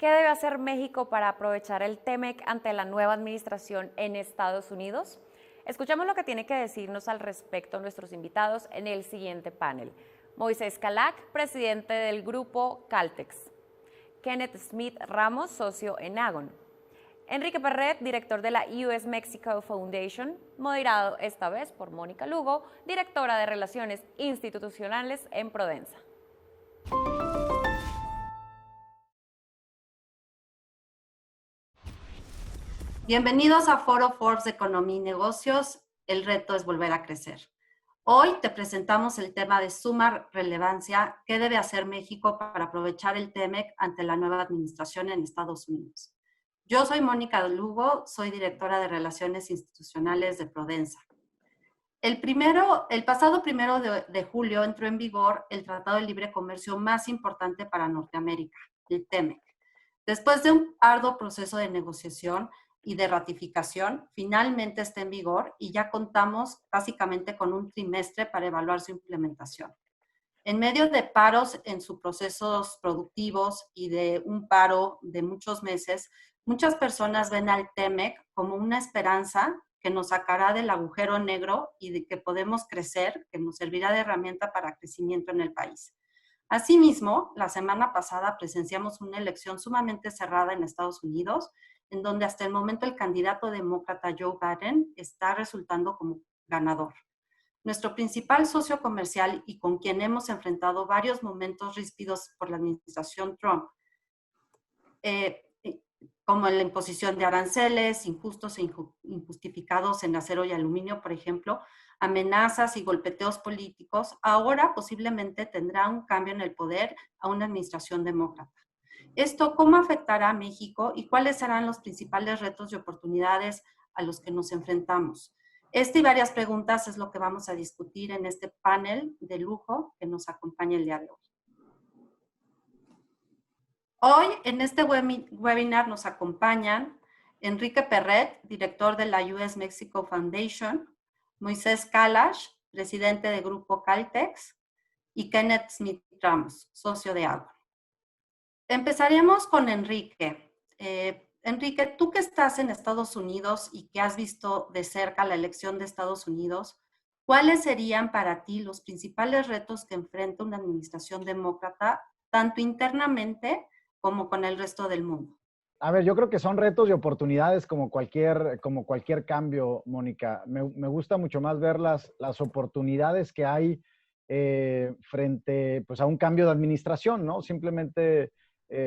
¿Qué debe hacer México para aprovechar el TEMEC ante la nueva administración en Estados Unidos? Escuchamos lo que tiene que decirnos al respecto nuestros invitados en el siguiente panel. Moisés Calac, presidente del grupo Caltex. Kenneth Smith Ramos, socio en Agon. Enrique Perret, director de la US Mexico Foundation, moderado esta vez por Mónica Lugo, directora de Relaciones Institucionales en Prodensa. Bienvenidos a Foro Forbes de Economía y Negocios. El reto es volver a crecer. Hoy te presentamos el tema de suma relevancia: ¿qué debe hacer México para aprovechar el TEMEC ante la nueva administración en Estados Unidos? Yo soy Mónica Lugo, soy directora de Relaciones Institucionales de Prodensa. El pasado 1 de julio entró en vigor el Tratado de Libre Comercio más importante para Norteamérica, el TEMEC. Después de un arduo proceso de negociación y de ratificación, finalmente está en vigor y ya contamos básicamente con un trimestre para evaluar su implementación. En medio de paros en sus procesos productivos y de un paro de muchos meses, muchas personas ven al TEMEC como una esperanza que nos sacará del agujero negro y de que podemos crecer, que nos servirá de herramienta para crecimiento en el país. Asimismo, la semana pasada presenciamos una elección sumamente cerrada en Estados Unidos, en donde hasta el momento el candidato demócrata Joe Biden está resultando como ganador. Nuestro principal socio comercial y con quien hemos enfrentado varios momentos ríspidos por la administración Trump, como la imposición de aranceles injustos e injustificados en acero y aluminio, por ejemplo, amenazas y golpeteos políticos, ahora posiblemente tendrá un cambio en el poder a una administración demócrata. ¿Esto cómo afectará a México y cuáles serán los principales retos y oportunidades a los que nos enfrentamos? Y varias preguntas es lo que vamos a discutir en este panel de lujo que nos acompaña el día de hoy. Hoy en este webinar nos acompañan Enrique Perret, director de la US Mexico Foundation, Moisés Calac, presidente del grupo Caltex, y Kenneth Smith Ramos, socio de Agon. Empezaremos con Enrique. Enrique, tú que estás en Estados Unidos y que has visto de cerca la elección de Estados Unidos, ¿cuáles serían para ti los principales retos que enfrenta una administración demócrata, tanto internamente como con el resto del mundo? A ver, yo creo que son retos y oportunidades como cualquier cambio, Mónica. Me gusta mucho más ver las oportunidades que hay frente pues, a un cambio de administración, ¿no? Simplemente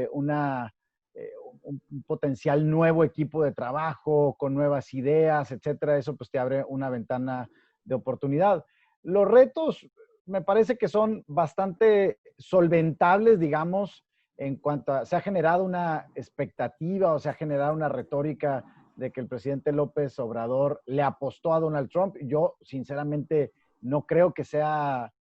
un potencial nuevo equipo de trabajo, con nuevas ideas, etcétera. Eso pues te abre una ventana de oportunidad. Los retos me parece que son bastante solventables, digamos, en cuanto a, se ha generado una expectativa o se ha generado una retórica de que el presidente López Obrador le apostó a Donald Trump. Yo, sinceramente, no creo que sea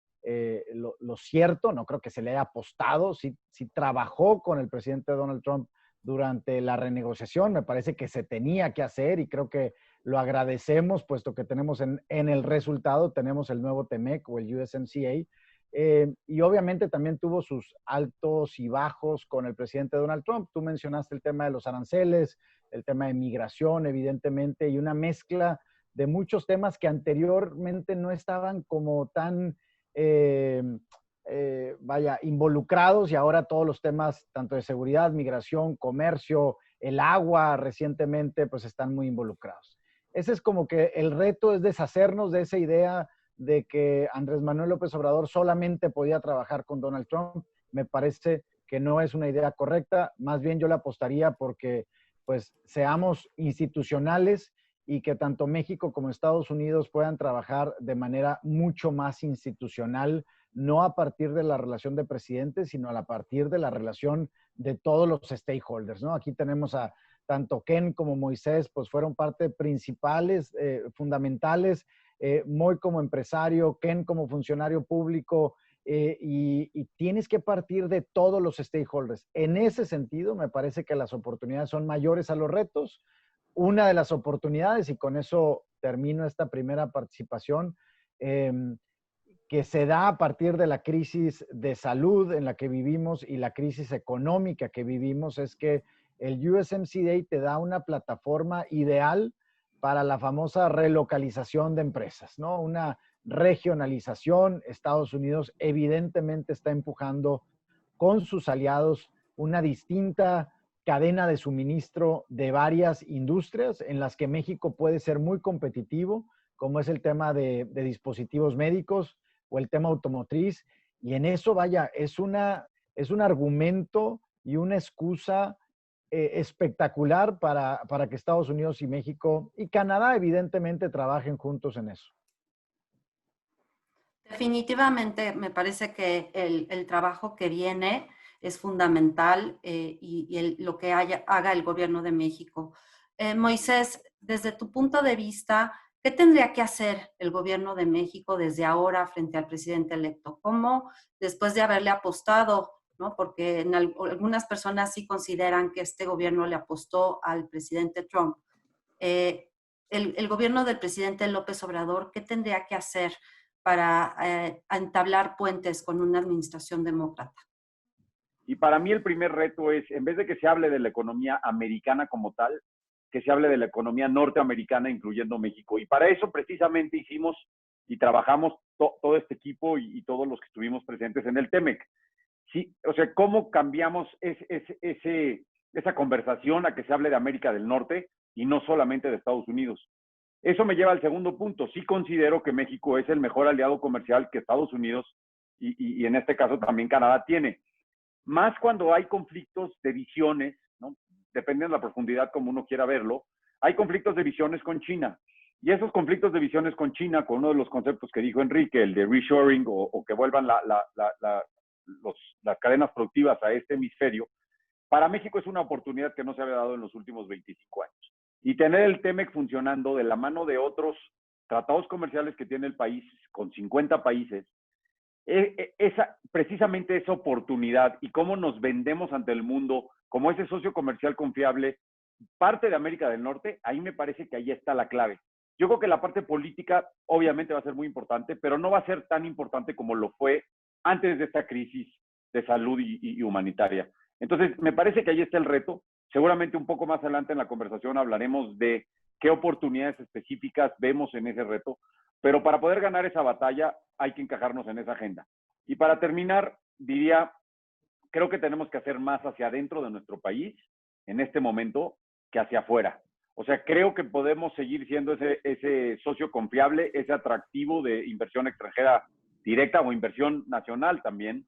lo cierto, no creo que se le haya apostado. Sí trabajó con el presidente Donald Trump durante la renegociación, me parece que se tenía que hacer y creo que lo agradecemos, puesto que tenemos en el resultado, tenemos el nuevo TEMEC o el USMCA, y obviamente también tuvo sus altos y bajos con el presidente Donald Trump. Tú mencionaste el tema de los aranceles, el tema de migración, evidentemente, y una mezcla de muchos temas que anteriormente no estaban como tan, involucrados, y ahora todos los temas, tanto de seguridad, migración, comercio, el agua recientemente, pues están muy involucrados. Ese es como que el reto, es deshacernos de esa idea de que Andrés Manuel López Obrador solamente podía trabajar con Donald Trump. Me parece que no es una idea correcta. Más bien yo le apostaría porque pues seamos institucionales y que tanto México como Estados Unidos puedan trabajar de manera mucho más institucional, no a partir de la relación de presidentes, sino a partir de la relación de todos los stakeholders, ¿no? Aquí tenemos a tanto Ken como Moisés, pues fueron parte principales, fundamentales, Moy como empresario, Ken como funcionario público, y tienes que partir de todos los stakeholders. En ese sentido, me parece que las oportunidades son mayores a los retos. Una de las oportunidades, y con eso termino esta primera participación, que se da a partir de la crisis de salud en la que vivimos y la crisis económica que vivimos es que el USMCA te da una plataforma ideal para la famosa relocalización de empresas, ¿no? Una regionalización. Estados Unidos evidentemente está empujando con sus aliados una distinta cadena de suministro de varias industrias en las que México puede ser muy competitivo, como es el tema de dispositivos médicos o el tema automotriz. Y en eso, vaya, es un argumento y una excusa espectacular para que Estados Unidos y México y Canadá evidentemente trabajen juntos en eso. Definitivamente me parece que el trabajo que viene es fundamental y lo que haga el gobierno de México. Moisés, desde tu punto de vista, ¿qué tendría que hacer el gobierno de México desde ahora frente al presidente electo? ¿Cómo, después de haberle apostado, ¿no? Porque algunas personas sí consideran que este gobierno le apostó al presidente Trump, el gobierno del presidente López Obrador, ¿qué tendría que hacer para entablar puentes con una administración demócrata? Y para mí el primer reto es, en vez de que se hable de la economía americana como tal, que se hable de la economía norteamericana, incluyendo México. Y para eso precisamente hicimos y trabajamos todo este equipo y todos los que estuvimos presentes en el TEMEC. Sí, o sea, ¿cómo cambiamos esa conversación a que se hable de América del Norte y no solamente de Estados Unidos? Eso me lleva al segundo punto. Sí considero que México es el mejor aliado comercial que Estados Unidos y en este caso también Canadá tiene. Más cuando hay conflictos de visiones, ¿no? Depende de la profundidad como uno quiera verlo, hay conflictos de visiones con China. Y esos conflictos de visiones con China, con uno de los conceptos que dijo Enrique, el de reshoring o que vuelvan las cadenas productivas a este hemisferio, para México es una oportunidad que no se había dado en los últimos 25 años. Y tener el TEMEC funcionando de la mano de otros tratados comerciales que tiene el país con 50 países, precisamente esa oportunidad y cómo nos vendemos ante el mundo como ese socio comercial confiable, parte de América del Norte, ahí me parece que ahí está la clave. Yo creo que la parte política obviamente va a ser muy importante, pero no va a ser tan importante como lo fue antes de esta crisis de salud y humanitaria. Entonces, me parece que ahí está el reto. Seguramente un poco más adelante en la conversación hablaremos de qué oportunidades específicas vemos en ese reto, pero para poder ganar esa batalla hay que encajarnos en esa agenda. Y para terminar, diría, creo que tenemos que hacer más hacia adentro de nuestro país en este momento que hacia afuera. O sea, creo que podemos seguir siendo ese socio confiable, ese atractivo de inversión extranjera directa o inversión nacional también,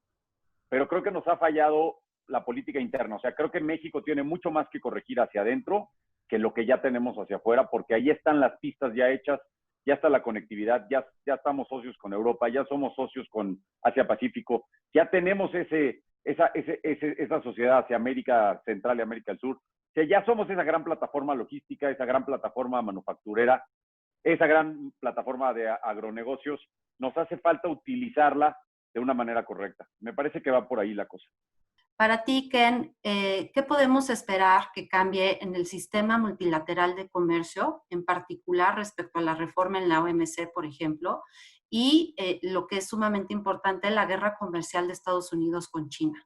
pero creo que nos ha fallado la política interna. O sea, creo que México tiene mucho más que corregir hacia adentro que lo que ya tenemos hacia afuera, porque ahí están las pistas ya hechas, ya está la conectividad, ya estamos socios con Europa, ya somos socios con Asia-Pacífico, ya tenemos esa sociedad hacia América Central y América del Sur. O sea, ya somos esa gran plataforma logística, esa gran plataforma manufacturera, esa gran plataforma de agronegocios. Nos hace falta utilizarla de una manera correcta. Me parece que va por ahí la cosa. Para ti, Ken, ¿qué podemos esperar que cambie en el sistema multilateral de comercio, en particular respecto a la reforma en la OMC, por ejemplo, y lo que es sumamente importante, la guerra comercial de Estados Unidos con China?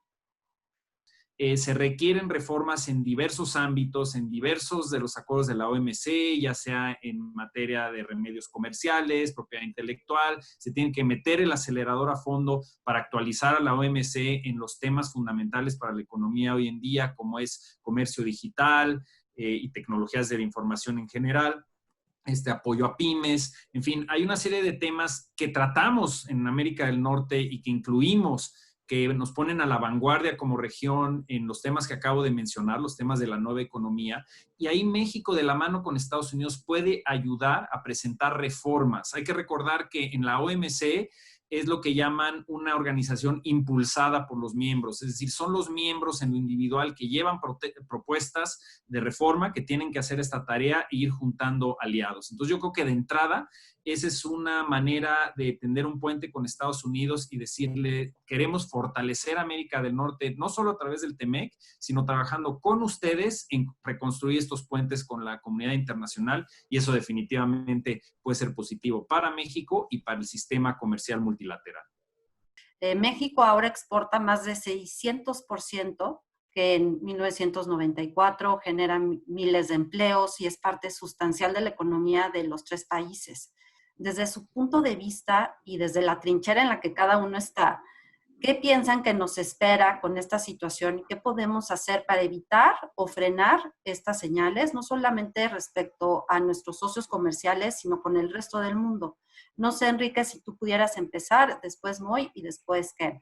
Se requieren reformas en diversos ámbitos, en diversos de los acuerdos de la OMC, ya sea en materia de remedios comerciales, propiedad intelectual. Se tiene que meter el acelerador a fondo para actualizar a la OMC en los temas fundamentales para la economía hoy en día, como es comercio digital y tecnologías de la información en general. Apoyo a pymes, en fin, hay una serie de temas que tratamos en América del Norte y que incluimos, que nos ponen a la vanguardia como región en los temas que acabo de mencionar, los temas de la nueva economía. Y ahí México, de la mano con Estados Unidos, puede ayudar a presentar reformas. Hay que recordar que en la OMC es lo que llaman una organización impulsada por los miembros. Es decir, son los miembros en lo individual que llevan propuestas de reforma, que tienen que hacer esta tarea e ir juntando aliados. Entonces, yo creo que de entrada esa es una manera de tender un puente con Estados Unidos y decirle, queremos fortalecer América del Norte, no solo a través del TEMEC, sino trabajando con ustedes en reconstruir estos puentes con la comunidad internacional, y eso definitivamente puede ser positivo para México y para el sistema comercial multilateral. México ahora exporta más de 600%, que en 1994 genera miles de empleos y es parte sustancial de la economía de los tres países. Desde su punto de vista y desde la trinchera en la que cada uno está, ¿qué piensan que nos espera con esta situación y qué podemos hacer para evitar o frenar estas señales, no solamente respecto a nuestros socios comerciales, sino con el resto del mundo? No sé, Enrique, si tú pudieras empezar, después Moy y después Ken.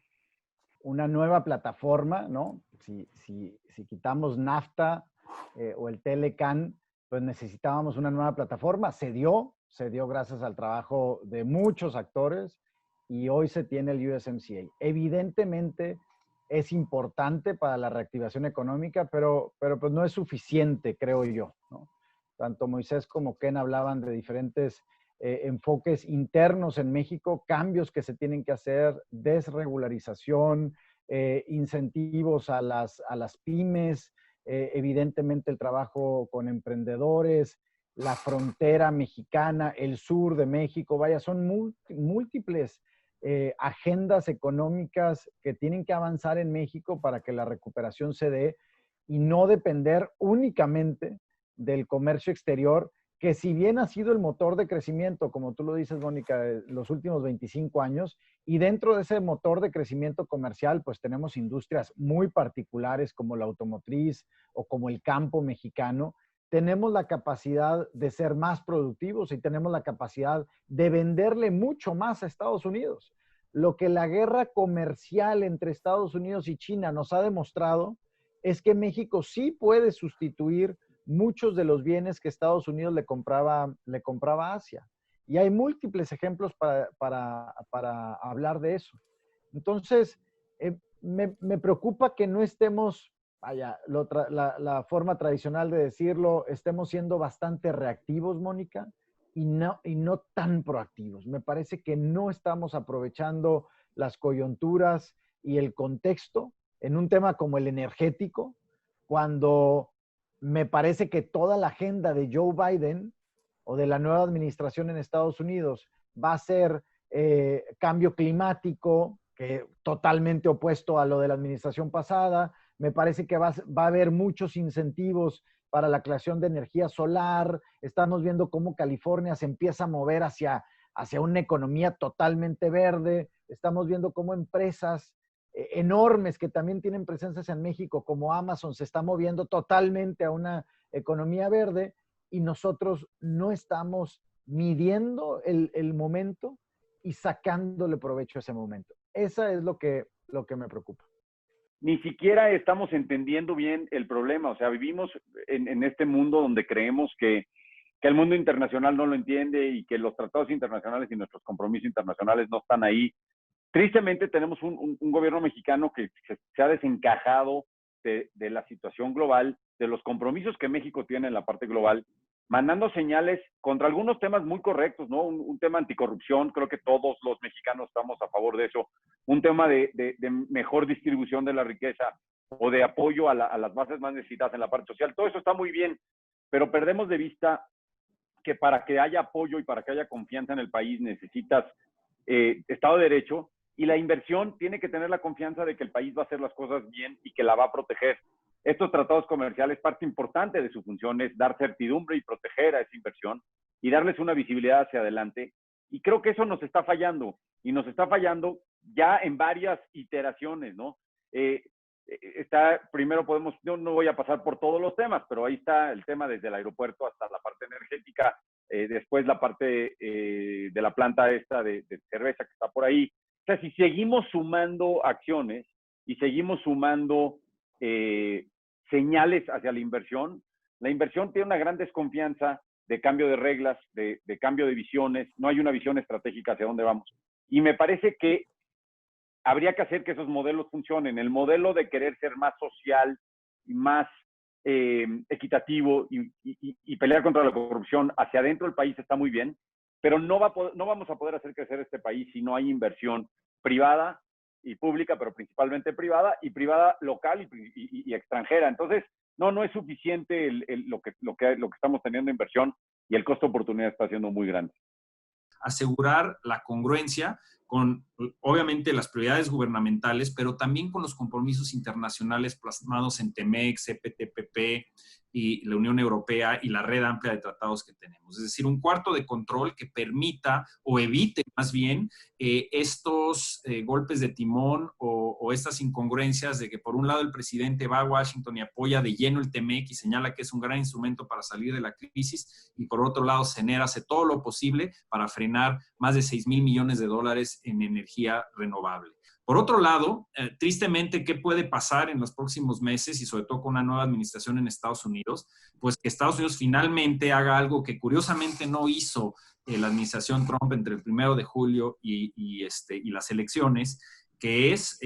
Una nueva plataforma, ¿no? Si quitamos NAFTA o el Telecan, pues necesitábamos una nueva plataforma. Se dio gracias al trabajo de muchos actores y hoy se tiene el USMCA. Evidentemente es importante para la reactivación económica, pero pues no es suficiente, creo yo, ¿no? Tanto Moisés como Ken hablaban de diferentes enfoques internos en México, cambios que se tienen que hacer, desregularización, incentivos a las pymes, evidentemente el trabajo con emprendedores, la frontera mexicana, el sur de México, vaya, son múltiples agendas económicas que tienen que avanzar en México para que la recuperación se dé y no depender únicamente del comercio exterior, que si bien ha sido el motor de crecimiento, como tú lo dices, Mónica, de los últimos 25 años, y dentro de ese motor de crecimiento comercial, pues tenemos industrias muy particulares como la automotriz o como el campo mexicano, tenemos la capacidad de ser más productivos y tenemos la capacidad de venderle mucho más a Estados Unidos. Lo que la guerra comercial entre Estados Unidos y China nos ha demostrado es que México sí puede sustituir muchos de los bienes que Estados Unidos le compraba a Asia. Y hay múltiples ejemplos para hablar de eso. Entonces, me preocupa que no estemos, vaya, la forma tradicional de decirlo, estemos siendo bastante reactivos, Mónica, y no tan proactivos. Me parece que no estamos aprovechando las coyunturas y el contexto en un tema como el energético, cuando me parece que toda la agenda de Joe Biden o de la nueva administración en Estados Unidos va a ser cambio climático, que totalmente opuesto a lo de la administración pasada. Me parece que va a haber muchos incentivos para la creación de energía solar. Estamos viendo cómo California se empieza a mover hacia una economía totalmente verde. Estamos viendo cómo empresas enormes que también tienen presencias en México, como Amazon, se está moviendo totalmente a una economía verde y nosotros no estamos midiendo el momento y sacándole provecho a ese momento. Esa es lo que me preocupa. Ni siquiera estamos entendiendo bien el problema. O sea, vivimos en este mundo donde creemos que el mundo internacional no lo entiende y que los tratados internacionales y nuestros compromisos internacionales no están ahí. Tristemente tenemos un gobierno mexicano que se ha desencajado de la situación global, de los compromisos que México tiene en la parte global, mandando señales contra algunos temas muy correctos, ¿no? Un tema anticorrupción, creo que todos los mexicanos estamos a favor de eso, un tema de mejor distribución de la riqueza o de apoyo a las bases más necesitadas en la parte social, todo eso está muy bien, pero perdemos de vista que para que haya apoyo y para que haya confianza en el país necesitas Estado de Derecho, y la inversión tiene que tener la confianza de que el país va a hacer las cosas bien y que la va a proteger. Estos tratados comerciales, parte importante de su función es dar certidumbre y proteger a esa inversión y darles una visibilidad hacia adelante. Y creo que eso nos está fallando, y nos está fallando ya en varias iteraciones, ¿no? Primero no voy a pasar por todos los temas, pero ahí está el tema desde el aeropuerto hasta la parte energética, después la parte de la planta esta de cerveza que está por ahí. O sea, si seguimos sumando acciones y seguimos sumando señales hacia la inversión tiene una gran desconfianza de cambio de reglas, de cambio de visiones. No hay una visión estratégica hacia dónde vamos. Y me parece que habría que hacer que esos modelos funcionen. El modelo de querer ser más social y más equitativo y pelear contra la corrupción hacia adentro del país está muy bien, pero no vamos a poder hacer crecer este país si no hay inversión privada y pública, pero principalmente privada, y privada local y extranjera. Entonces, no es suficiente lo que estamos teniendo de inversión, y el costo de oportunidad está siendo muy grande. Asegurar la congruencia con, obviamente, las prioridades gubernamentales, pero también con los compromisos internacionales plasmados en TEMEC, CPTPP y la Unión Europea y la red amplia de tratados que tenemos. Es decir, un cuarto de control que permita o evite más bien estos golpes de timón o estas incongruencias de que por un lado el presidente va a Washington y apoya de lleno el TEMEC y señala que es un gran instrumento para salir de la crisis, y por otro lado CNER hace todo lo posible para frenar más de $6,000 millones en energía renovable. Por otro lado, tristemente, ¿qué puede pasar en los próximos meses y sobre todo con una nueva administración en Estados Unidos? Pues que Estados Unidos finalmente haga algo que curiosamente no hizo la administración Trump entre el 1 de julio y las elecciones, que es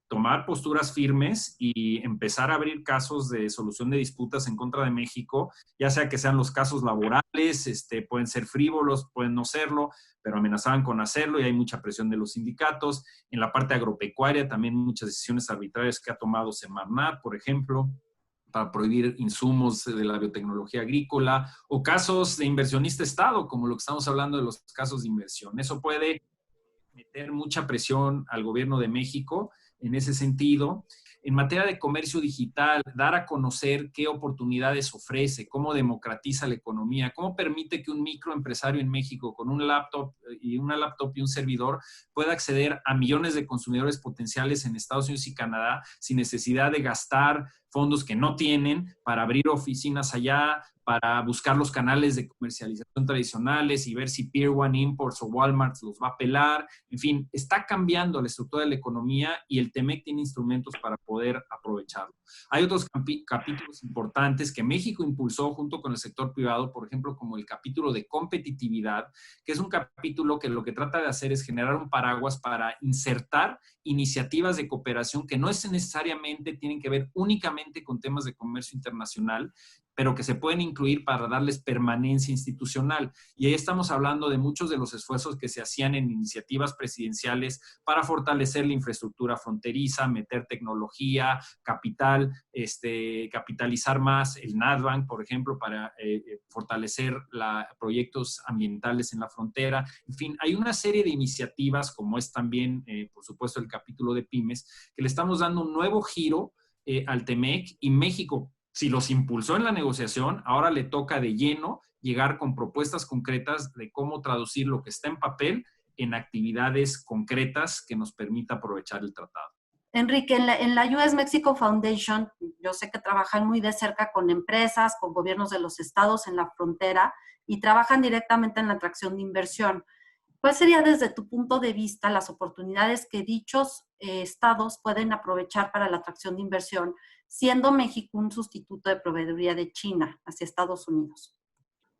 tomar posturas firmes y empezar a abrir casos de solución de disputas en contra de México, ya sea que sean los casos laborales, pueden ser frívolos, pueden no serlo, pero amenazaban con hacerlo y hay mucha presión de los sindicatos. En la parte agropecuaria también muchas decisiones arbitrarias que ha tomado Semarnat, por ejemplo, para prohibir insumos de la biotecnología agrícola, o casos de inversionista Estado, como lo que estamos hablando de los casos de inversión. Eso puede meter mucha presión al gobierno de México en ese sentido. En materia de comercio digital, dar a conocer qué oportunidades ofrece, cómo democratiza la economía, cómo permite que un microempresario en México con una laptop y un servidor pueda acceder a millones de consumidores potenciales en Estados Unidos y Canadá sin necesidad de gastar fondos que no tienen para abrir oficinas allá, para buscar los canales de comercialización tradicionales y ver si Pier One Imports o Walmart los va a pelar. En fin, está cambiando la estructura de la economía y el TEMEC tiene instrumentos para poder aprovecharlo. Hay otros capítulos importantes que México impulsó junto con el sector privado, por ejemplo, como el capítulo de competitividad, que es un capítulo que lo que trata de hacer es generar un paraguas para insertar iniciativas de cooperación que no necesariamente tienen que ver únicamente con temas de comercio internacional, pero que se pueden incluir para darles permanencia institucional. Y ahí estamos hablando de muchos de los esfuerzos que se hacían en iniciativas presidenciales para fortalecer la infraestructura fronteriza, meter tecnología, capital, capitalizar más el NADBANK, por ejemplo, para fortalecer proyectos ambientales en la frontera. En fin, hay una serie de iniciativas, como es también, por supuesto, el capítulo de pymes, que le estamos dando un nuevo giro al TEMEC, y México, si los impulsó en la negociación, ahora le toca de lleno llegar con propuestas concretas de cómo traducir lo que está en papel en actividades concretas que nos permita aprovechar el tratado. Enrique, en la US Mexico Foundation, yo sé que trabajan muy de cerca con empresas, con gobiernos de los estados en la frontera y trabajan directamente en la atracción de inversión. ¿Cuál sería desde tu punto de vista las oportunidades que dichos estados pueden aprovechar para la atracción de inversión, siendo México un sustituto de proveeduría de China hacia Estados Unidos?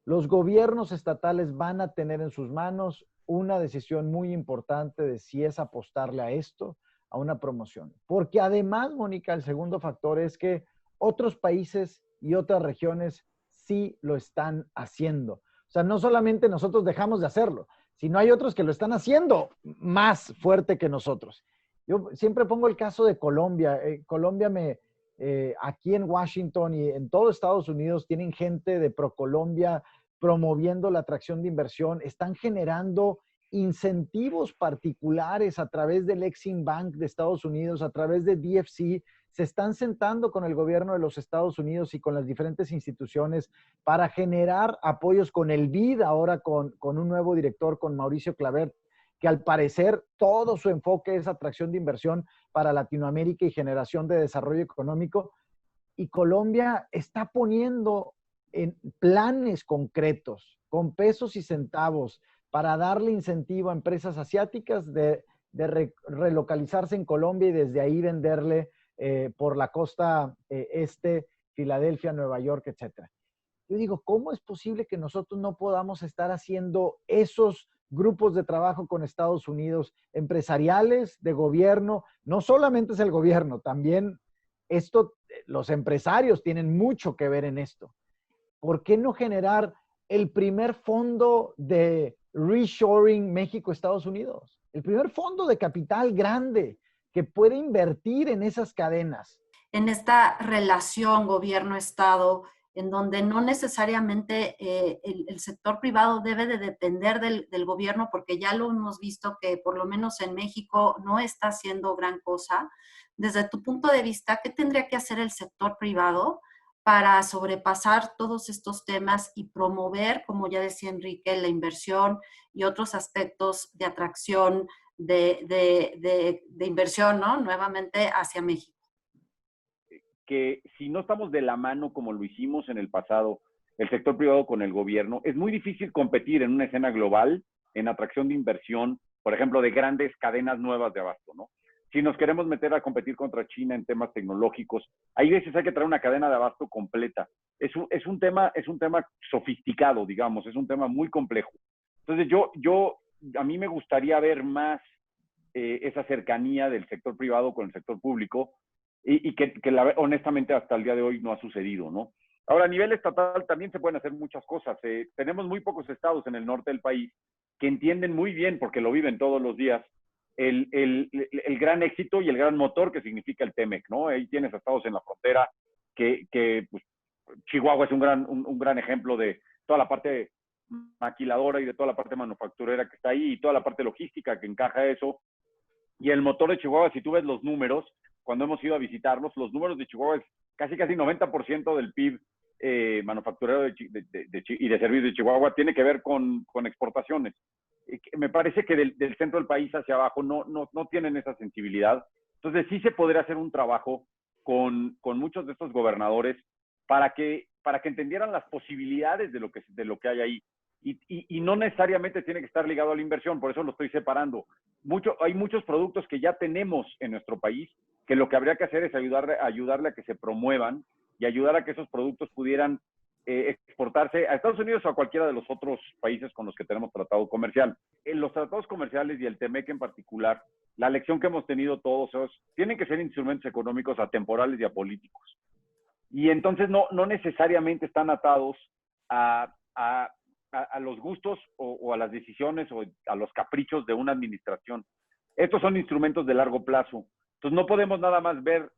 Los gobiernos estatales van a tener en sus manos una decisión muy importante de si es apostarle a esto, a una promoción. Porque además, Mónica, el segundo factor es que otros países y otras regiones sí lo están haciendo. O sea, no solamente nosotros dejamos de hacerlo, sino hay otros que lo están haciendo más fuerte que nosotros. Yo siempre pongo el caso de Colombia. Colombia aquí en Washington y en todo Estados Unidos tienen gente de ProColombia promoviendo la atracción de inversión. Están generando incentivos particulares a través del Exim Bank de Estados Unidos, a través de DFC. Se están sentando con el gobierno de los Estados Unidos y con las diferentes instituciones para generar apoyos con el BID, ahora con un nuevo director, con Mauricio Claver, que al parecer todo su enfoque es atracción de inversión para Latinoamérica y generación de desarrollo económico. Y Colombia está poniendo en planes concretos, con pesos y centavos, para darle incentivo a empresas asiáticas de relocalizarse en Colombia y desde ahí venderle por la costa este, Filadelfia, Nueva York, etc. Yo digo, ¿cómo es posible que nosotros no podamos estar haciendo esos grupos de trabajo con Estados Unidos, empresariales, de gobierno? No solamente es el gobierno, también los empresarios tienen mucho que ver en esto. ¿Por qué no generar el primer fondo de reshoring México-Estados Unidos. El primer fondo de capital grande que puede invertir en esas cadenas. En esta relación gobierno-estado, en donde no necesariamente el sector privado debe de depender del gobierno, porque ya lo hemos visto que por lo menos en México no está haciendo gran cosa. Desde tu punto de vista, ¿qué tendría que hacer el sector privado para sobrepasar todos estos temas y promover, como ya decía Enrique, la inversión y otros aspectos de atracción de inversión, ¿no? Nuevamente hacia México? Que si no estamos de la mano como lo hicimos en el pasado, el sector privado con el gobierno, es muy difícil competir en una escena global en atracción de inversión, por ejemplo, de grandes cadenas nuevas de abasto, ¿no? Si nos queremos meter a competir contra China en temas tecnológicos, hay veces hay que traer una cadena de abasto completa. Es un tema sofisticado, digamos, es un tema muy complejo. Entonces a mí me gustaría ver más esa cercanía del sector privado con el sector público, y que honestamente hasta el día de hoy no ha sucedido, ¿no? Ahora, a nivel estatal también se pueden hacer muchas cosas. Tenemos muy pocos estados en el norte del país que entienden muy bien, porque lo viven todos los días, el gran éxito y el gran motor que significa el TEMEC, ¿no? Ahí tienes estados en la frontera que pues, Chihuahua es un gran ejemplo de toda la parte maquiladora y de toda la parte manufacturera que está ahí y toda la parte logística que encaja eso. Y el motor de Chihuahua, si tú ves los números, cuando hemos ido a visitarlos, los números de Chihuahua es casi 90% del PIB manufacturero y de servicios de Chihuahua tiene que ver con exportaciones. Me parece que del centro del país hacia abajo no tienen esa sensibilidad. Entonces sí se podría hacer un trabajo con muchos de estos gobernadores para que entendieran las posibilidades de lo que hay ahí. Y no necesariamente tiene que estar ligado a la inversión, por eso lo estoy separando. Hay muchos productos que ya tenemos en nuestro país que lo que habría que hacer es ayudarle a que se promuevan y ayudar a que esos productos pudieran exportarse a Estados Unidos o a cualquiera de los otros países con los que tenemos tratado comercial. En los tratados comerciales y el TEMEC en particular, la lección que hemos tenido todos tienen que ser instrumentos económicos atemporales y apolíticos. Y entonces no necesariamente están atados a los gustos o a las decisiones o a los caprichos de una administración. Estos son instrumentos de largo plazo. Entonces no podemos nada más ver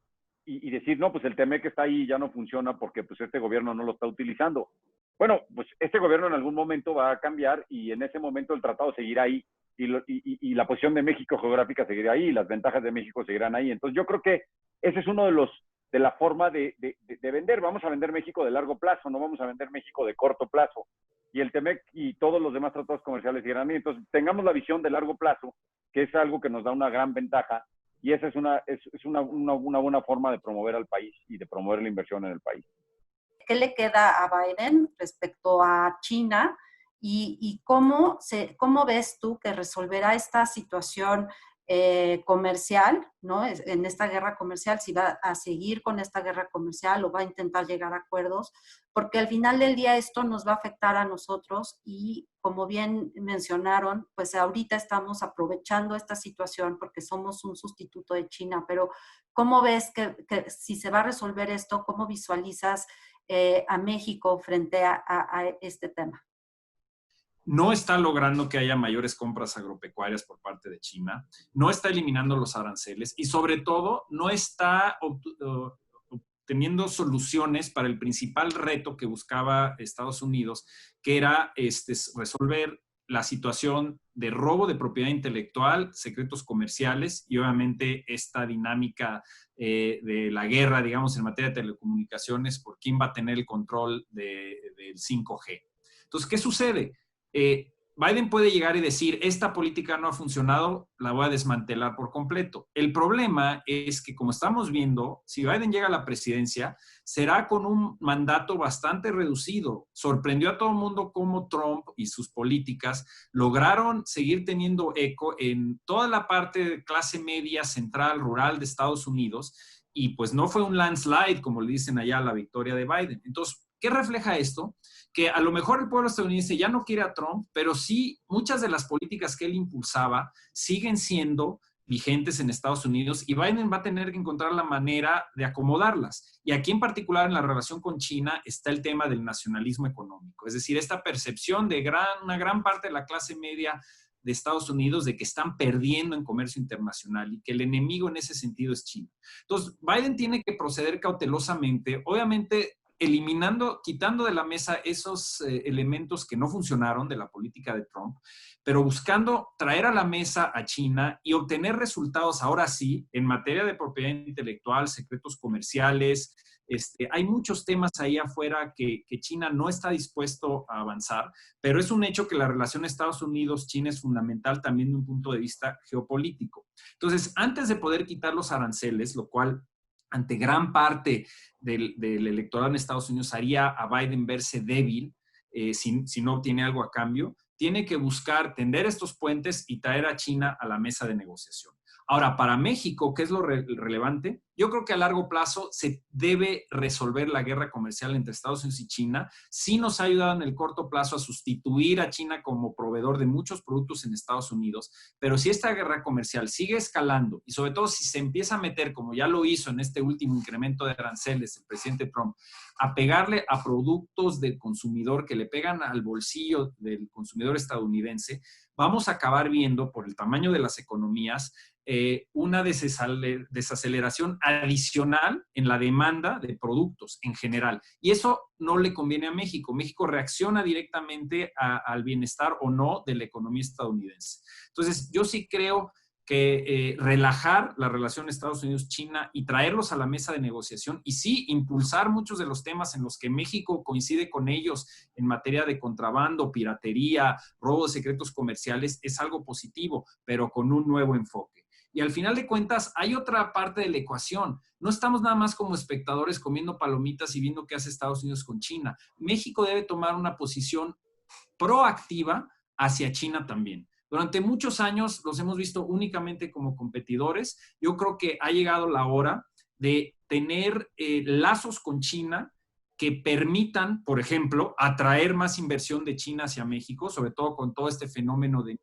y decir, no, pues el TEMEC está ahí y ya no funciona porque pues este gobierno no lo está utilizando. Bueno, pues este gobierno en algún momento va a cambiar y en ese momento el tratado seguirá ahí y la posición de México geográfica seguirá ahí y las ventajas de México seguirán ahí. Entonces yo creo que ese es uno de la forma de vender. Vamos a vender México de largo plazo, no vamos a vender México de corto plazo. Y el TEMEC y todos los demás tratados comerciales seguirán ahí. Entonces tengamos la visión de largo plazo, que es algo que nos da una gran ventaja. Y esa es una buena forma de promover al país y de promover la inversión en el país. ¿Qué le queda a Biden respecto a China? ¿Y cómo ves tú que resolverá esta situación comercial, ¿no? En esta guerra comercial, si va a seguir con esta guerra comercial o va a intentar llegar a acuerdos? Porque al final del día esto nos va a afectar a nosotros y, como bien mencionaron, pues ahorita estamos aprovechando esta situación porque somos un sustituto de China, pero ¿cómo ves que si se va a resolver esto, cómo visualizas a México frente a este tema? No está logrando que haya mayores compras agropecuarias por parte de China, no está eliminando los aranceles y sobre todo no está obteniendo soluciones para el principal reto que buscaba Estados Unidos, que era resolver la situación de robo de propiedad intelectual, secretos comerciales y obviamente esta dinámica de la guerra, digamos, en materia de telecomunicaciones, por quién va a tener el control del 5G. Entonces, ¿qué sucede? Biden puede llegar y decir, esta política no ha funcionado, la voy a desmantelar por completo. El problema es que, como estamos viendo, si Biden llega a la presidencia, será con un mandato bastante reducido. Sorprendió a todo el mundo cómo Trump y sus políticas lograron seguir teniendo eco en toda la parte de clase media, central, rural de Estados Unidos, y pues no fue un landslide, como le dicen allá, la victoria de Biden. Entonces, ¿qué refleja esto? Que a lo mejor el pueblo estadounidense ya no quiere a Trump, pero sí muchas de las políticas que él impulsaba siguen siendo vigentes en Estados Unidos y Biden va a tener que encontrar la manera de acomodarlas. Y aquí en particular en la relación con China está el tema del nacionalismo económico, es decir, esta percepción de una gran parte de la clase media de Estados Unidos de que están perdiendo en comercio internacional y que el enemigo en ese sentido es China. Entonces, Biden tiene que proceder cautelosamente, obviamente quitando de la mesa esos elementos que no funcionaron de la política de Trump, pero buscando traer a la mesa a China y obtener resultados ahora sí en materia de propiedad intelectual, secretos comerciales. Hay muchos temas ahí afuera que China no está dispuesto a avanzar, pero es un hecho que la relación Estados Unidos-China es fundamental también de un punto de vista geopolítico. Entonces, antes de poder quitar los aranceles, lo cual ante gran parte del electorado en Estados Unidos haría a Biden verse débil si no obtiene algo a cambio, tiene que buscar tender estos puentes y traer a China a la mesa de negociación. Ahora, para México, ¿qué es lo relevante? Yo creo que a largo plazo se debe resolver la guerra comercial entre Estados Unidos y China. Sí nos ha ayudado en el corto plazo a sustituir a China como proveedor de muchos productos en Estados Unidos, pero si esta guerra comercial sigue escalando y sobre todo si se empieza a meter, como ya lo hizo en este último incremento de aranceles el presidente Trump, a pegarle a productos del consumidor que le pegan al bolsillo del consumidor estadounidense, vamos a acabar viendo, por el tamaño de las economías, una desaceleración adicional en la demanda de productos en general. Y eso no le conviene a México. México reacciona directamente al bienestar o no de la economía estadounidense. Entonces, yo sí creo que relajar la relación Estados Unidos-China y traerlos a la mesa de negociación y sí impulsar muchos de los temas en los que México coincide con ellos en materia de contrabando, piratería, robo de secretos comerciales, es algo positivo, pero con un nuevo enfoque. Y al final de cuentas, hay otra parte de la ecuación. No estamos nada más como espectadores comiendo palomitas y viendo qué hace Estados Unidos con China. México debe tomar una posición proactiva hacia China también. Durante muchos años los hemos visto únicamente como competidores. Yo creo que ha llegado la hora de tener lazos con China que permitan, por ejemplo, atraer más inversión de China hacia México, sobre todo con todo este fenómeno de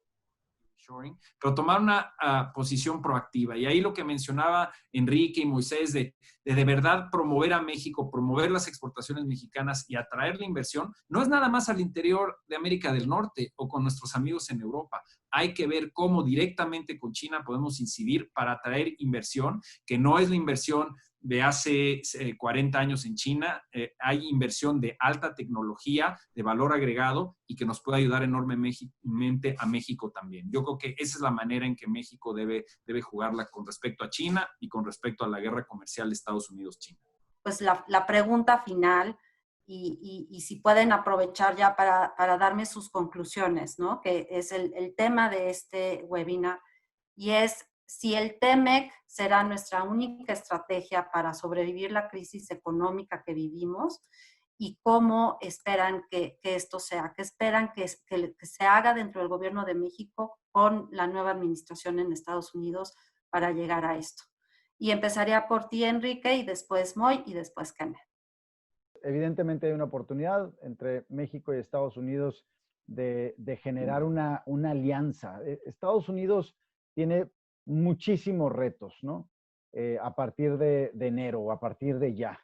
pero tomar una posición proactiva. Y ahí lo que mencionaba Enrique y Moisés de verdad promover a México, promover las exportaciones mexicanas y atraer la inversión, no es nada más al interior de América del Norte o con nuestros amigos en Europa. Hay que ver cómo directamente con China podemos incidir para atraer inversión, que no es la inversión de hace 40 años en China. Hay inversión de alta tecnología, de valor agregado y que nos puede ayudar enormemente a México también. Yo creo que esa es la manera en que México debe jugarla con respecto a China y con respecto a la guerra comercial de Estados Unidos-China. Pues la pregunta final y si pueden aprovechar ya para darme sus conclusiones, ¿no? Que es el tema de este webinar y es si el TEMEC será nuestra única estrategia para sobrevivir la crisis económica que vivimos y cómo esperan que esto sea, qué esperan que se haga dentro del gobierno de México con la nueva administración en Estados Unidos para llegar a esto. Y empezaría por ti, Enrique, y después Moy, y después Kenneth. Evidentemente hay una oportunidad entre México y Estados Unidos de generar una alianza. Estados Unidos tiene muchísimos retos, ¿no? A partir de enero o a partir de ya.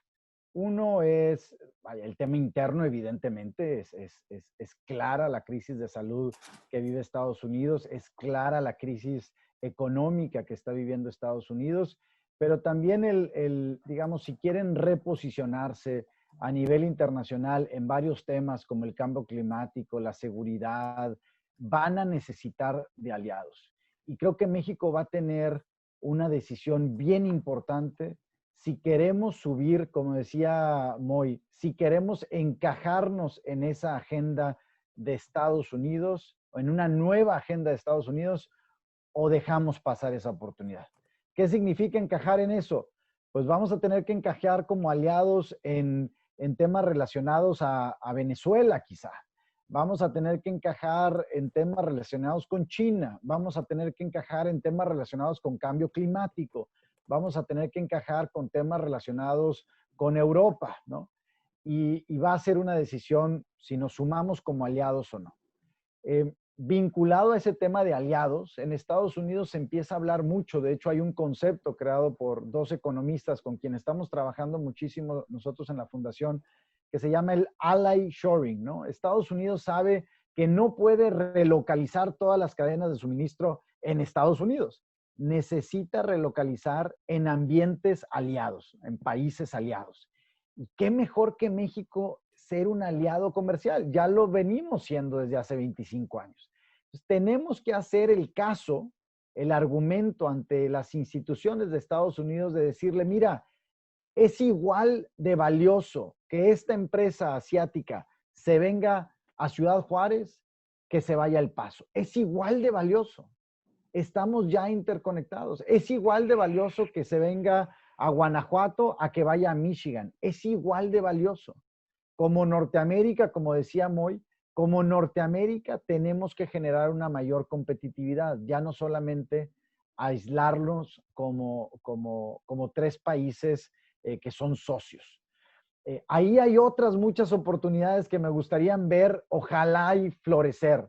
Uno es, vaya, el tema interno, evidentemente, es clara la crisis de salud que vive Estados Unidos, es clara la crisis económica que está viviendo Estados Unidos, pero también digamos, si quieren reposicionarse a nivel internacional en varios temas como el cambio climático, la seguridad, van a necesitar de aliados. Y creo que México va a tener una decisión bien importante si queremos subir, como decía Moy, si queremos encajarnos en esa agenda de Estados Unidos, o en una nueva agenda de Estados Unidos, o dejamos pasar esa oportunidad. ¿Qué significa encajar en eso? Pues vamos a tener que encajar como aliados en temas relacionados a Venezuela, quizá. Vamos a tener que encajar en temas relacionados con China. Vamos a tener que encajar en temas relacionados con cambio climático. Vamos a tener que encajar con temas relacionados con Europa, ¿no? Y va a ser una decisión si nos sumamos como aliados o no. vinculado a ese tema de aliados, en Estados Unidos se empieza a hablar mucho. De hecho, hay un concepto creado por dos economistas con quienes estamos trabajando muchísimo nosotros en la fundación, que se llama el ally shoring, ¿no? Estados Unidos sabe que no puede relocalizar todas las cadenas de suministro en Estados Unidos. Necesita relocalizar en ambientes aliados, en países aliados. ¿Y qué mejor que México ser un aliado comercial? Ya lo venimos siendo desde hace 25 años. Entonces, tenemos que hacer el caso, el argumento ante las instituciones de Estados Unidos de decirle, mira, es igual de valioso que esta empresa asiática se venga a Ciudad Juárez que se vaya a El Paso. Es igual de valioso. Estamos ya interconectados. Es igual de valioso que se venga a Guanajuato a que vaya a Michigan. Es igual de valioso. Como Norteamérica, como decía Moy, como Norteamérica tenemos que generar una mayor competitividad, ya no solamente aislarlos como tres países que son socios. Ahí hay otras muchas oportunidades que me gustarían ver, ojalá y florecer.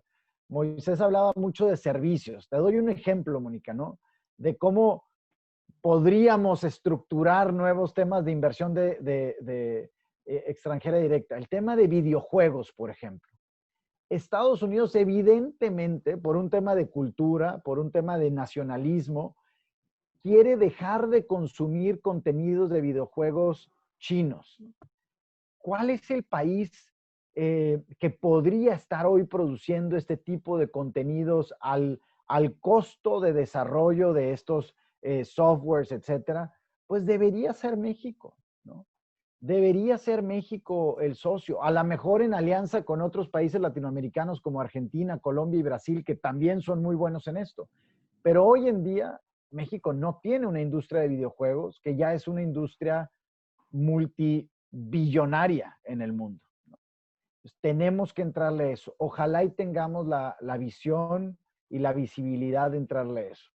Moisés hablaba mucho de servicios. Te doy un ejemplo, Mónica, ¿no? De cómo podríamos estructurar nuevos temas de inversión de extranjera directa. El tema de videojuegos, por ejemplo. Estados Unidos, evidentemente, por un tema de cultura, por un tema de nacionalismo, quiere dejar de consumir contenidos de videojuegos chinos. ¿Cuál es el país que podría estar hoy produciendo este tipo de contenidos al costo de desarrollo de estos softwares, etcétera? Pues debería ser México, ¿no? Debería ser México el socio, a lo mejor en alianza con otros países latinoamericanos como Argentina, Colombia y Brasil, que también son muy buenos en esto. Pero hoy en día México no tiene una industria de videojuegos, que ya es una industria multibillonaria en el mundo, ¿no? Pues tenemos que entrarle a eso. Ojalá y tengamos la visión y la visibilidad de entrarle a eso.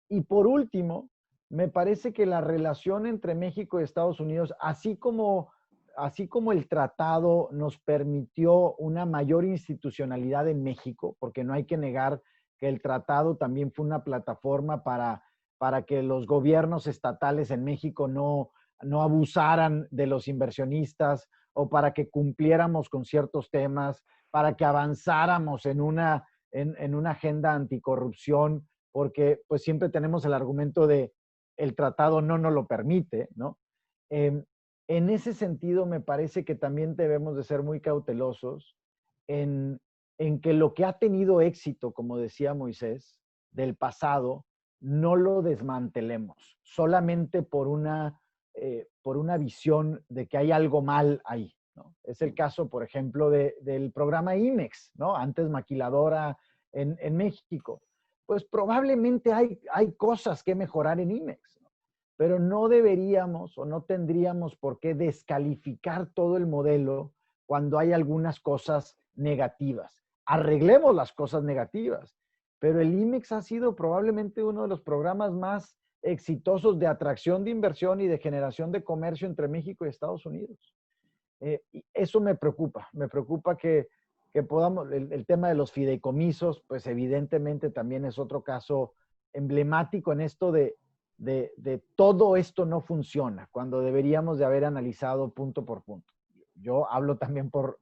Y por último, me parece que la relación entre México y Estados Unidos, así como el tratado nos permitió una mayor institucionalidad en México, porque no hay que negar que el tratado también fue una plataforma para que los gobiernos estatales en México no abusaran de los inversionistas o para que cumpliéramos con ciertos temas, para que avanzáramos en una agenda anticorrupción, porque pues siempre tenemos el argumento de el tratado no nos lo permite, ¿no? En ese sentido, me parece que también debemos de ser muy cautelosos en que lo que ha tenido éxito, como decía Moisés, del pasado, no lo desmantelemos solamente por una visión de que hay algo mal ahí, ¿no? Es el caso, por ejemplo, del programa IMEX, ¿no? Antes maquiladora en México. Pues probablemente hay cosas que mejorar en IMEX, ¿no? Pero no deberíamos o no tendríamos por qué descalificar todo el modelo cuando hay algunas cosas negativas. Arreglemos las cosas negativas, pero el IMEX ha sido probablemente uno de los programas más exitosos de atracción de inversión y de generación de comercio entre México y Estados Unidos. Y eso me preocupa que podamos, el tema de los fideicomisos, pues evidentemente también es otro caso emblemático en esto de todo esto no funciona, cuando deberíamos de haber analizado punto por punto. Yo hablo también por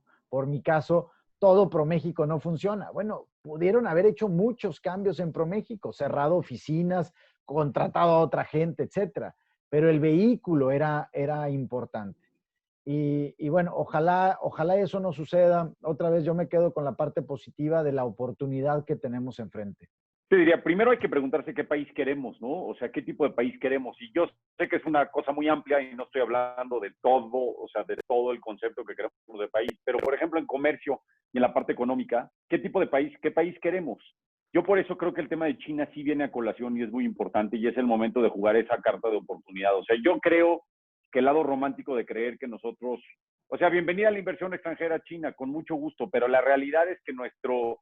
mi caso, todo ProMéxico no funciona. Bueno, pudieron haber hecho muchos cambios en ProMéxico, cerrado oficinas, contratado a otra gente, etcétera, pero el vehículo era importante. Y bueno, ojalá eso no suceda. Otra vez yo me quedo con la parte positiva de la oportunidad que tenemos enfrente. Te diría, primero hay que preguntarse qué país queremos, ¿no? O sea, qué tipo de país queremos. Y yo sé que es una cosa muy amplia y no estoy hablando de todo, o sea, de todo el concepto que queremos de país. Pero, por ejemplo, en comercio y en la parte económica, ¿qué tipo de país, qué país queremos? Yo por eso creo que el tema de China sí viene a colación y es muy importante y es el momento de jugar esa carta de oportunidad. O sea, yo creo que el lado romántico de creer que nosotros, o sea, bienvenida a la inversión extranjera a China, con mucho gusto, pero la realidad es que nuestro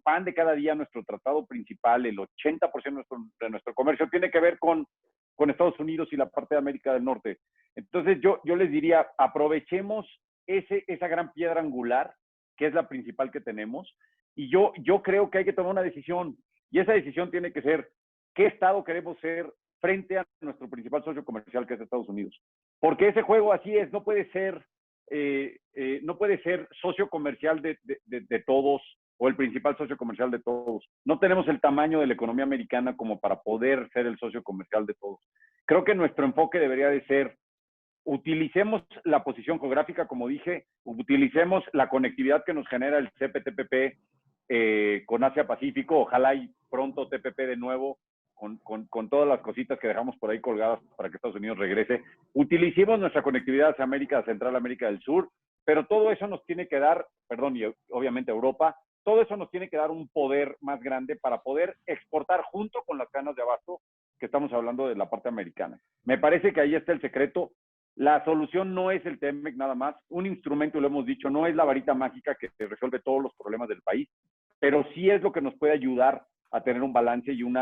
pan de cada día, nuestro tratado principal, el 80% de nuestro comercio tiene que ver con Estados Unidos y la parte de América del Norte. Entonces yo les diría, aprovechemos esa gran piedra angular, que es la principal que tenemos, Y yo creo que hay que tomar una decisión, y esa decisión tiene que ser qué Estado queremos ser frente a nuestro principal socio comercial, que es Estados Unidos. Porque ese juego así es, no puede ser socio comercial de todos o el principal socio comercial de todos. No tenemos el tamaño de la economía americana como para poder ser el socio comercial de todos. Creo que nuestro enfoque debería de ser, utilicemos la posición geográfica, como dije, utilicemos la conectividad que nos genera el CPTPP con Asia-Pacífico, ojalá y pronto TPP de nuevo, con todas las cositas que dejamos por ahí colgadas para que Estados Unidos regrese. Utilicemos nuestra conectividad hacia América Central, América del Sur, pero todo eso nos tiene que dar, y obviamente Europa, todo eso nos tiene que dar un poder más grande para poder exportar junto con las cadenas de abasto, que estamos hablando de la parte americana. Me parece que ahí está el secreto. La solución no es el TEMEC nada más, un instrumento, lo hemos dicho, no es la varita mágica que te resuelve todos los problemas del país, pero sí es lo que nos puede ayudar a tener un balance y un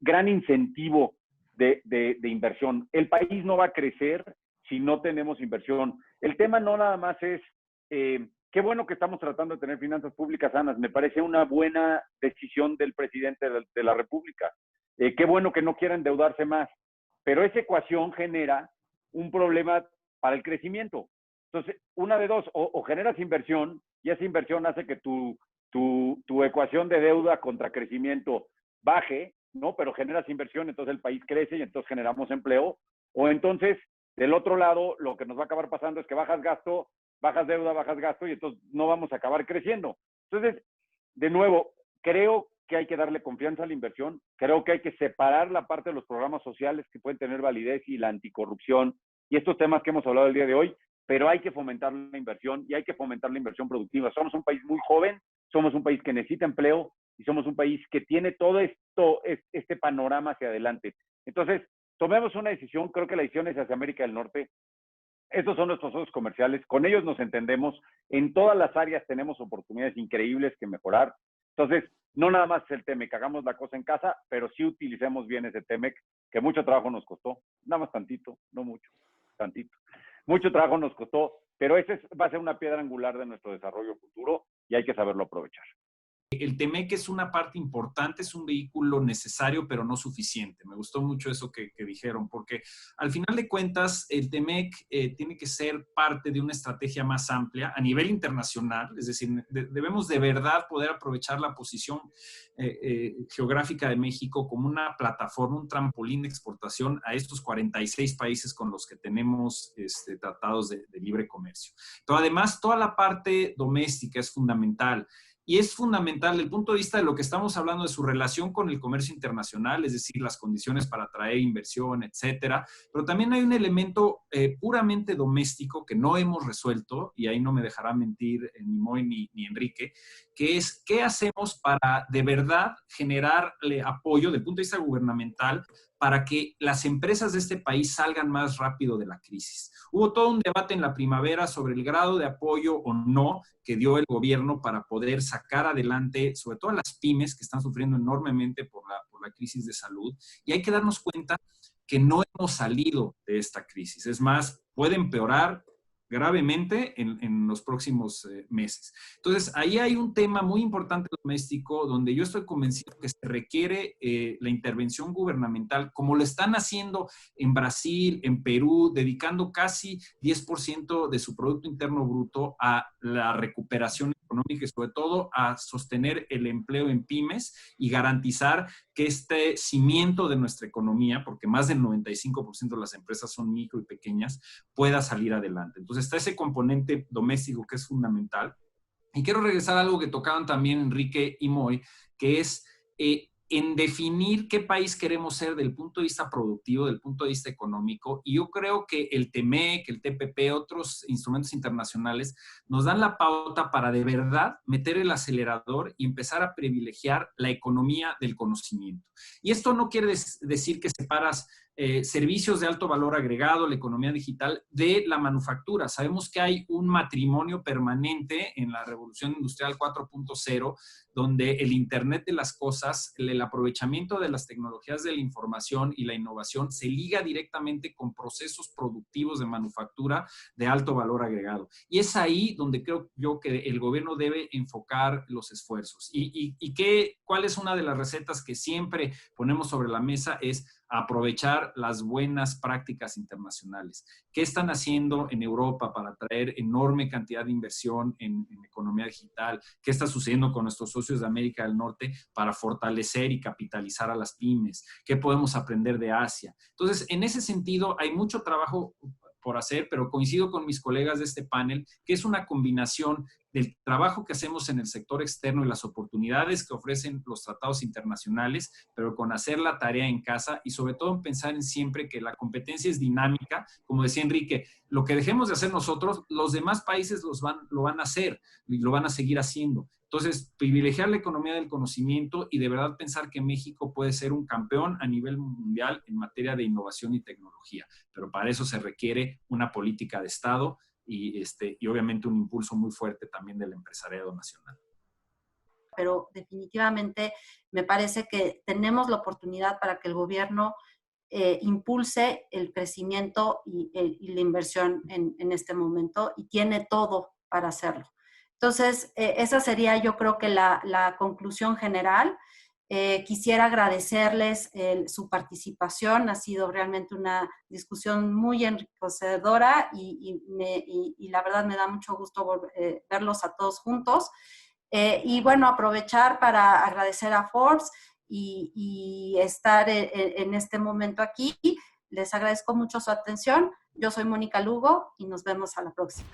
gran incentivo de inversión. El país no va a crecer si no tenemos inversión. El tema no nada más es, qué bueno que estamos tratando de tener finanzas públicas sanas, me parece una buena decisión del presidente de la República. Qué bueno que no quiera endeudarse más, pero esa ecuación genera un problema para el crecimiento. Entonces, una de dos, o generas inversión, y esa inversión hace que tu ecuación de deuda contra crecimiento baje, ¿no? Pero generas inversión, entonces el país crece y entonces generamos empleo. O entonces, del otro lado, lo que nos va a acabar pasando es que bajas gasto, bajas deuda, bajas gasto, y entonces no vamos a acabar creciendo. Entonces, de nuevo, creo que hay que darle confianza a la inversión, creo que hay que separar la parte de los programas sociales que pueden tener validez y la anticorrupción y estos temas que hemos hablado el día de hoy, pero hay que fomentar la inversión y hay que fomentar la inversión productiva. Somos un país muy joven, somos un país que necesita empleo y somos un país que tiene todo este panorama hacia adelante. Entonces, tomemos una decisión, creo que la decisión es hacia América del Norte. Estos son nuestros socios comerciales, con ellos nos entendemos, en todas las áreas tenemos oportunidades increíbles que mejorar. Entonces, no nada más el TEMEC, hagamos la cosa en casa, pero sí utilicemos bien ese TEMEC, que mucho trabajo nos costó, nada más tantito, no mucho, tantito. Mucho trabajo nos costó, pero ese va a ser una piedra angular de nuestro desarrollo futuro y hay que saberlo aprovechar. El TEMEC es una parte importante, es un vehículo necesario, pero no suficiente. Me gustó mucho eso que dijeron, porque al final de cuentas, el TEMEC tiene que ser parte de una estrategia más amplia a nivel internacional, es decir, debemos de verdad poder aprovechar la posición geográfica de México como una plataforma, un trampolín de exportación a estos 46 países con los que tenemos tratados de libre comercio. Pero además, toda la parte doméstica es fundamental. Y es fundamental desde el punto de vista de lo que estamos hablando de su relación con el comercio internacional, es decir, las condiciones para atraer inversión, etcétera. Pero también hay un elemento puramente doméstico que no hemos resuelto, y ahí no me dejará mentir ni Moy ni Enrique, que es qué hacemos para de verdad generarle apoyo desde el punto de vista gubernamental para que las empresas de este país salgan más rápido de la crisis. Hubo todo un debate en la primavera sobre el grado de apoyo o no que dio el gobierno para poder sacar adelante, sobre todo a las pymes que están sufriendo enormemente por la crisis de salud. Y hay que darnos cuenta que no hemos salido de esta crisis. Es más, puede empeorar gravemente en los próximos meses. Entonces, ahí hay un tema muy importante doméstico donde yo estoy convencido que se requiere la intervención gubernamental, como lo están haciendo en Brasil, en Perú, dedicando casi 10% de su Producto Interno Bruto a la recuperación económica y sobre todo a sostener el empleo en pymes y garantizar que este cimiento de nuestra economía, porque más del 95% de las empresas son micro y pequeñas, pueda salir adelante. Entonces está ese componente doméstico que es fundamental. Y quiero regresar a algo que tocaban también Enrique y Moy, que es en definir qué país queremos ser del punto de vista productivo, del punto de vista económico. Y yo creo que el TEMEC, el TPP, otros instrumentos internacionales nos dan la pauta para de verdad meter el acelerador y empezar a privilegiar la economía del conocimiento. Y esto no quiere decir que separas servicios de alto valor agregado, la economía digital, de la manufactura. Sabemos que hay un matrimonio permanente en la revolución industrial 4.0 donde el Internet de las cosas, el aprovechamiento de las tecnologías de la información y la innovación se liga directamente con procesos productivos de manufactura de alto valor agregado. Y es ahí donde creo yo que el gobierno debe enfocar los esfuerzos. ¿Cuál es una de las recetas que siempre ponemos sobre la mesa? Es aprovechar las buenas prácticas internacionales. ¿Qué están haciendo en Europa para atraer enorme cantidad de inversión en economía digital? ¿Qué está sucediendo con nuestros socios de América del Norte para fortalecer y capitalizar a las pymes? ¿Qué podemos aprender de Asia? Entonces, en ese sentido, hay mucho trabajo por hacer, pero coincido con mis colegas de este panel, que es una combinación del trabajo que hacemos en el sector externo y las oportunidades que ofrecen los tratados internacionales, pero con hacer la tarea en casa y sobre todo en pensar en siempre que la competencia es dinámica. Como decía Enrique, lo que dejemos de hacer nosotros, los demás países lo van a hacer y lo van a seguir haciendo. Entonces, privilegiar la economía del conocimiento y de verdad pensar que México puede ser un campeón a nivel mundial en materia de innovación y tecnología. Pero para eso se requiere una política de Estado y obviamente un impulso muy fuerte también del empresariado nacional. Pero definitivamente me parece que tenemos la oportunidad para que el gobierno impulse el crecimiento y la inversión en este momento, y tiene todo para hacerlo. Entonces, esa sería, yo creo que la conclusión general. Quisiera agradecerles su participación. Ha sido realmente una discusión muy enriquecedora y la verdad me da mucho gusto verlos a todos juntos. Y bueno, aprovechar para agradecer a Forbes y estar en este momento aquí. Les agradezco mucho su atención. Yo soy Mónica Lugo y nos vemos a la próxima.